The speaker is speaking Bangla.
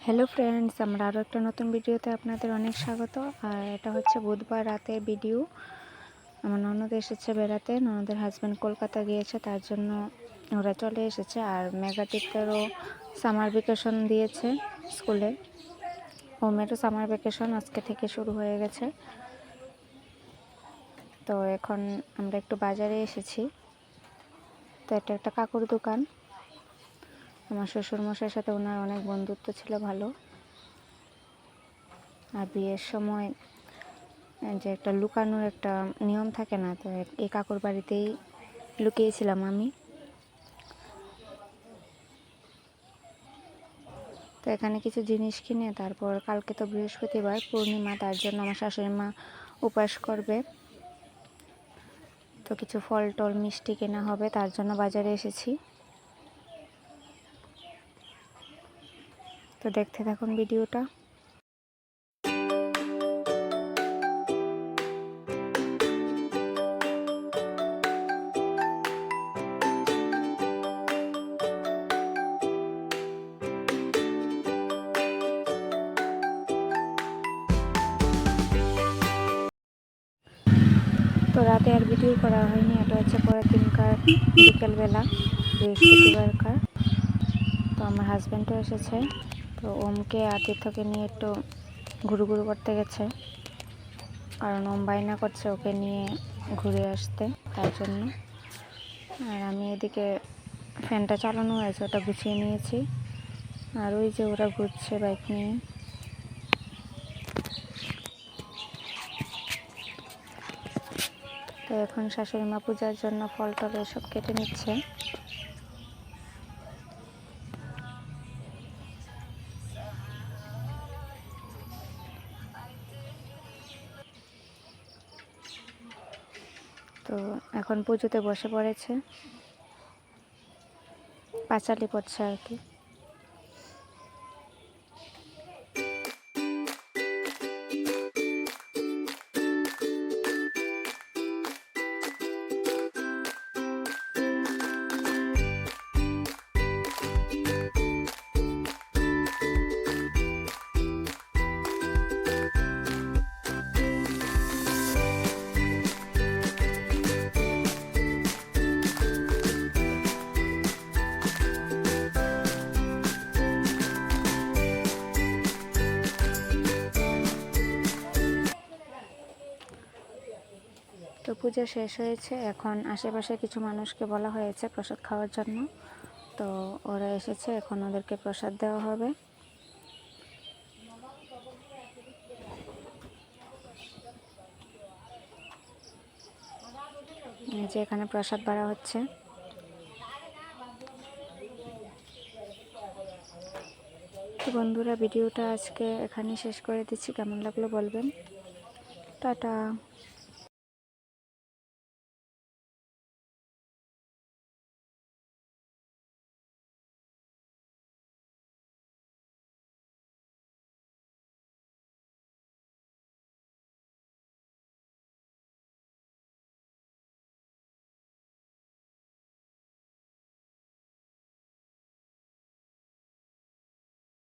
হ্যালো ফ্রেন্ডস, আমরা আরও একটা নতুন ভিডিওতে আপনাদের অনেক স্বাগত। আর এটা হচ্ছে বুধবার রাতের ভিডিও। আমার ননদ এসেছে বেড়াতে, ননদের হাজব্যান্ড কলকাতা গিয়েছে, তার জন্য ওরা চলে এসেছে। আর মেগাটিতেরও সামার ভ্যাকেশন দিয়েছে স্কুলে, হোমেরও সামার ভ্যাকেশন আজকে থেকে শুরু হয়ে গেছে। তো এখন আমরা একটু বাজারে এসেছি। তো এটা একটা কাকুর দোকান। আমার শ্বশুরমশাইয়ের সাথে ওনার অনেক বন্ধুত্ব ছিল ভালো। আর বিয়ের সময় যে একটা লুকানোর একটা নিয়ম থাকে না, তো এই কাকুর বাড়িতেই লুকিয়েছিলাম আমি। তো এখানে কিছু জিনিস কিনে তারপর কালকে তো বৃহস্পতিবার পূর্ণিমা, তার জন্য আমার শাশুড়ি মা উপবাস করবে। তো কিছু ফল টল মিষ্টি কেনা হবে, তার জন্য বাজারে এসেছি। তো দেখতে থাকুন ভিডিওটা। তো রাতে আর ভিডিও করা হয়নি, এটা হচ্ছে পরের দিনকার বিকেলবেলা, বৃহস্পতিবারকার। তো আমার হাজব্যান্ডও এসেছে, তো ওমকে আতিথ্যকে নিয়ে একটু ঘুরু ঘুরু করতে গেছে, কারণ ওম বায়না করছে ওকে নিয়ে ঘুরে আসতে, তার জন্য। আর আমি এদিকে ফ্যানটা চালানো হয়েছে, ওটা গুছিয়ে নিয়েছি। আর ওই যে ওরা ঘুরছে বাইক নিয়ে। তো এখন শাশুড়ি মা পূজার জন্য ফল টল এসব কেটে নিচ্ছে। তো এখন পুজোতে বসে পড়েছে, পাঁচালি পড়ছে আর কি। তো পূজা শেষ হয়েছে, এখন আশেপাশে কিছু মানুষকে বলা হয়েছে প্রসাদ খাওয়ার জন্য। তো ওরা এসেছে, এখন ওদেরকে প্রসাদ দেওয়া হবে। এই যে এখানে প্রসাদ বাড়া হচ্ছে। তো বন্ধুরা, ভিডিওটা আজকে এখানেই শেষ করে দিচ্ছি। কেমন লাগলো বলবেন। টাটা।